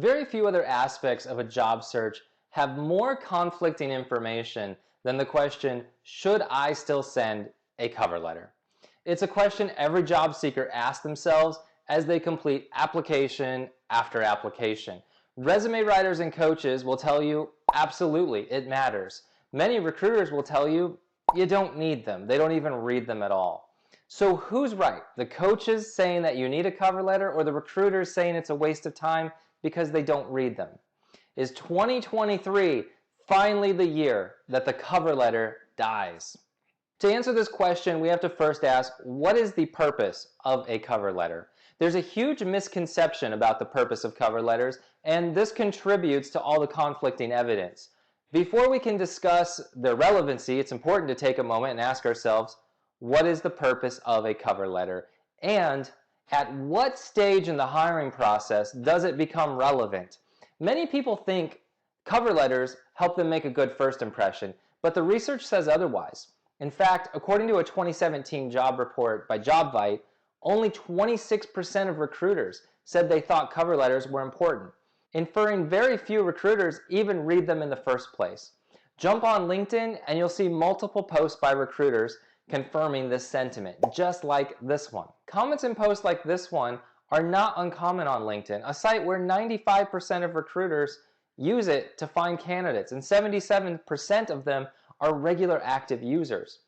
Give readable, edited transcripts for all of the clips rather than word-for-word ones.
Very few other aspects of a job search have more conflicting information than the question, should I still send a cover letter? It's a question every job seeker asks themselves as they complete application after application. Resume writers and coaches will tell you, absolutely, it matters. Many recruiters will tell you, you don't need them. They don't even read them at all. So who's right? The coaches saying that you need a cover letter, or the recruiters saying it's a waste of time because they don't read them? Is 2023 finally the year that the cover letter dies? To answer this question, we have to first ask, what is the purpose of a cover letter? There's a huge misconception about the purpose of cover letters, and this contributes to all the conflicting evidence. Before we can discuss their relevancy, it's important to take a moment and ask ourselves, what is the purpose of a cover letter? And at what stage in the hiring process does it become relevant? Many people think cover letters help them make a good first impression, but the research says otherwise. In fact, according to a 2017 job report by JobVite, only 26% of recruiters said they thought cover letters were important, inferring very few recruiters even read them in the first place. Jump on LinkedIn and you'll see multiple posts by recruiters confirming this sentiment, just like this one. Comments in posts like this one are not uncommon on LinkedIn, a site where 95% of recruiters use it to find candidates, and 77% of them are regular active users.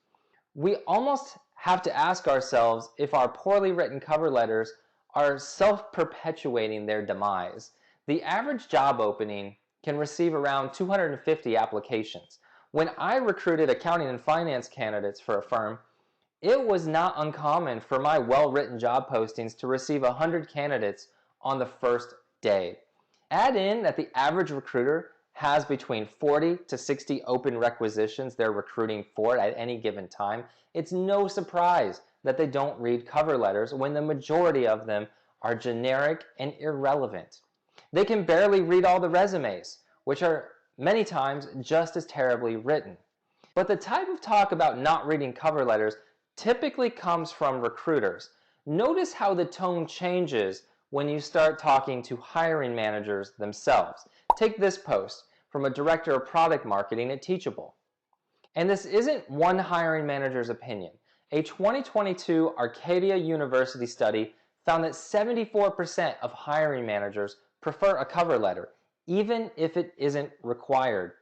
We almost have to ask ourselves if our poorly written cover letters are self-perpetuating their demise. The average job opening can receive around 250 applications. When I recruited accounting and finance candidates for a firm, it was not uncommon for my well-written job postings to receive 100 candidates on the first day. Add in that the average recruiter has between 40 to 60 open requisitions they're recruiting for at any given time. It's no surprise that they don't read cover letters when the majority of them are generic and irrelevant. They can barely read all the resumes, which are many times just as terribly written. But the type of talk about not reading cover letters typically comes from recruiters. Notice how the tone changes when you start talking to hiring managers themselves. Take this post from a director of product marketing at Teachable. And this isn't one hiring manager's opinion. A 2022 Arcadia University study found that 74% of hiring managers prefer a cover letter, even if it isn't required.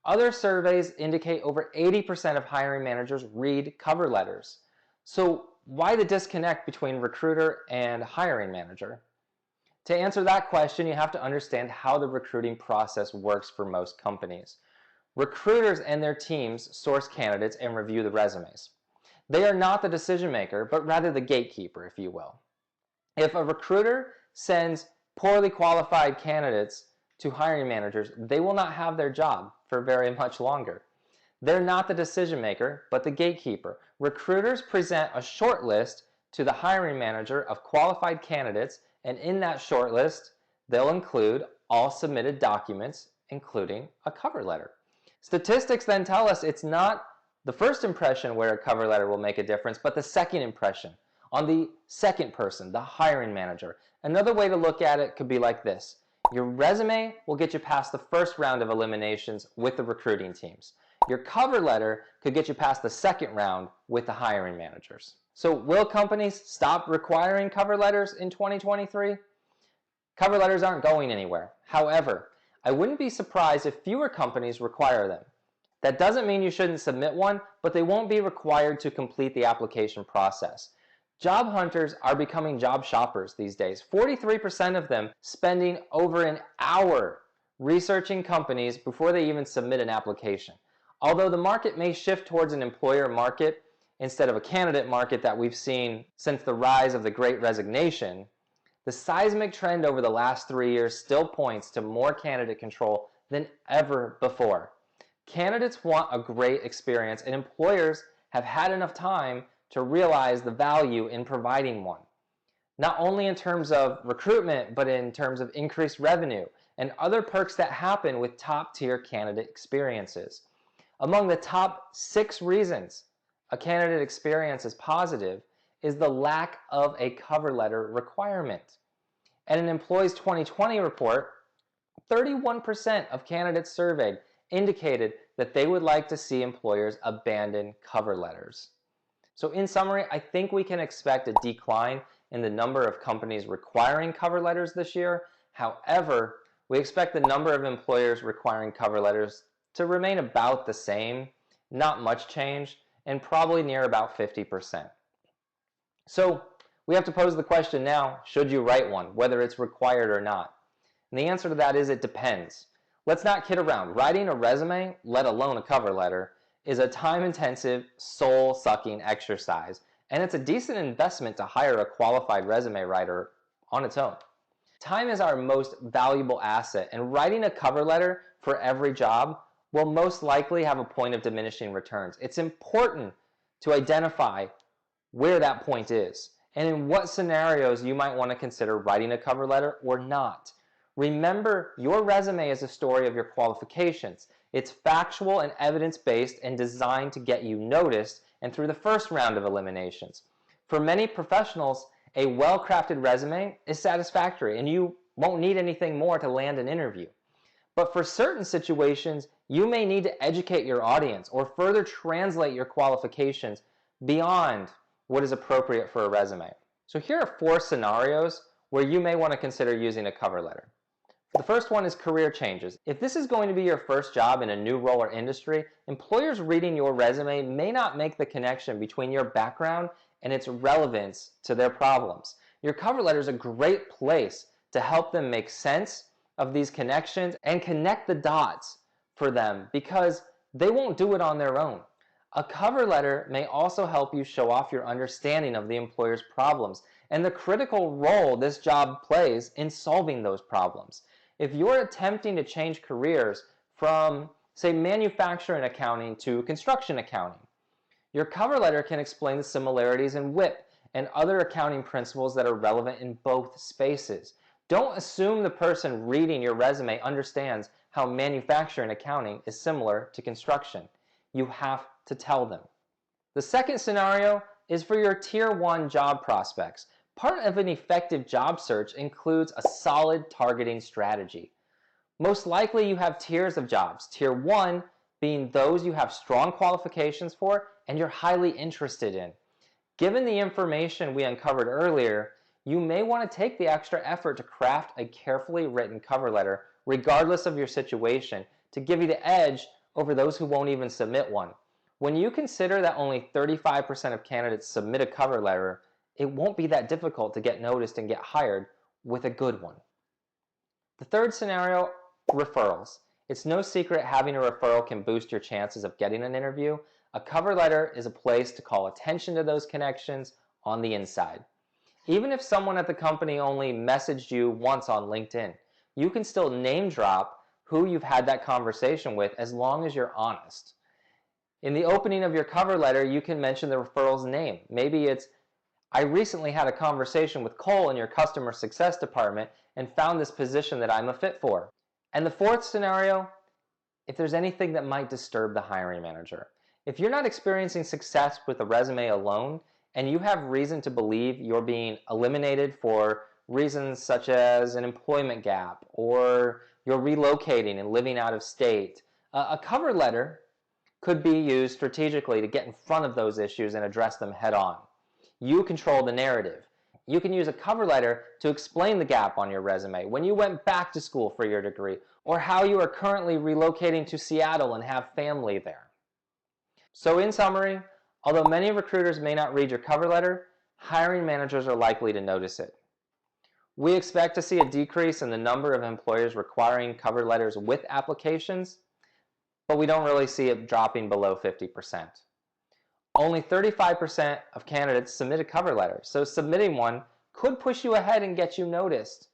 Other surveys indicate over 80% of hiring managers read cover letters. So why the disconnect between recruiter and hiring manager? To answer that question, you have to understand how the recruiting process works for most companies. Recruiters and their teams source candidates and review the resumes. They are not the decision maker, but rather the gatekeeper, if you will. If a recruiter sends poorly qualified candidates to hiring managers, they will not have their job for very much longer. They're not the decision maker, but the gatekeeper. Recruiters present a short list to the hiring manager of qualified candidates, and in that short list, they'll include all submitted documents, including a cover letter. Statistics then tell us it's not the first impression where a cover letter will make a difference, but the second impression on the second person, the hiring manager. Another way to look at it could be like this. Your resume will get you past the first round of eliminations with the recruiting teams. Your cover letter could get you past the second round with the hiring managers. So will companies stop requiring cover letters in 2023? Cover letters aren't going anywhere. However, I wouldn't be surprised if fewer companies require them. That doesn't mean you shouldn't submit one, but they won't be required to complete the application process. Job hunters are becoming job shoppers these days. 43% of them spending over an hour researching companies before they even submit an application. Although the market may shift towards an employer market instead of a candidate market that we've seen since the rise of the Great Resignation, the seismic trend over the last 3 years still points to more candidate control than ever before. Candidates want a great experience, and employers have had enough time to realize the value in providing one. Not only in terms of recruitment, but in terms of increased revenue and other perks that happen with top-tier candidate experiences. Among the top 6 reasons a candidate experience is positive is the lack of a cover letter requirement. And an Employees 2020 report 31% of candidates surveyed indicated that they would like to see employers abandon cover letters. So in summary, I think we can expect a decline in the number of companies requiring cover letters this year. However, we expect the number of employers requiring cover letters to remain about the same, not much change, and probably near about 50%. So we have to pose the question now, should you write one, whether it's required or not? And the answer to that is it depends. Let's not kid around. Writing a resume, let alone a cover letter, is a time-intensive, soul-sucking exercise, and it's a decent investment to hire a qualified resume writer on its own. Time is our most valuable asset, and writing a cover letter for every job will most likely have a point of diminishing returns. It's important to identify where that point is and in what scenarios you might want to consider writing a cover letter or not. Remember, your resume is a story of your qualifications. It's factual and evidence-based and designed to get you noticed and through the first round of eliminations. For many professionals, a well-crafted resume is satisfactory and you won't need anything more to land an interview. But for certain situations, you may need to educate your audience or further translate your qualifications beyond what is appropriate for a resume. So here are 4 scenarios where you may want to consider using a cover letter. The first one is career changes. If this is going to be your first job in a new role or industry, employers reading your resume may not make the connection between your background and its relevance to their problems. Your cover letter is a great place to help them make sense of these connections and connect the dots for them because they won't do it on their own. A cover letter may also help you show off your understanding of the employer's problems and the critical role this job plays in solving those problems. If you're attempting to change careers from, say, manufacturing accounting to construction accounting, your cover letter can explain the similarities in WIP and other accounting principles that are relevant in both spaces. Don't assume the person reading your resume understands how manufacturing accounting is similar to construction. You have to tell them. The second scenario is for your Tier 1 job prospects. Part of an effective job search includes a solid targeting strategy. Most likely you have tiers of jobs. Tier 1 being those you have strong qualifications for and you're highly interested in. Given the information we uncovered earlier, you may want to take the extra effort to craft a carefully written cover letter regardless of your situation to give you the edge over those who won't even submit one. When you consider that only 35% of candidates submit a cover letter, it won't be that difficult to get noticed and get hired with a good one. The third scenario, referrals. It's no secret having a referral can boost your chances of getting an interview. A cover letter is a place to call attention to those connections on the inside. Even if someone at the company only messaged you once on LinkedIn, you can still name drop who you've had that conversation with as long as you're honest. In the opening of your cover letter, you can mention the referral's name. Maybe it's, I recently had a conversation with Cole in your customer success department and found this position that I'm a fit for. And the fourth scenario, if there's anything that might disturb the hiring manager. If you're not experiencing success with a resume alone, and you have reason to believe you're being eliminated for reasons such as an employment gap, or you're relocating and living out of state, a cover letter could be used strategically to get in front of those issues and address them head on. You control the narrative. You can use a cover letter to explain the gap on your resume, when you went back to school for your degree, or how you are currently relocating to Seattle and have family there. So in summary, although many recruiters may not read your cover letter, hiring managers are likely to notice it. We expect to see a decrease in the number of employers requiring cover letters with applications, but we don't really see it dropping below 50%. Only 35% of candidates submit a cover letter, so submitting one could push you ahead and get you noticed.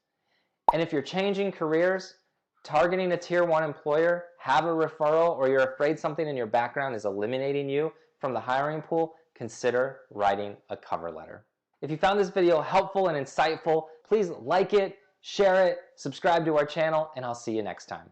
And if you're changing careers, targeting a Tier 1 employer, have a referral, or you're afraid something in your background is eliminating you from the hiring pool, consider writing a cover letter. If you found this video helpful and insightful, please like it, share it, subscribe to our channel, and I'll see you next time.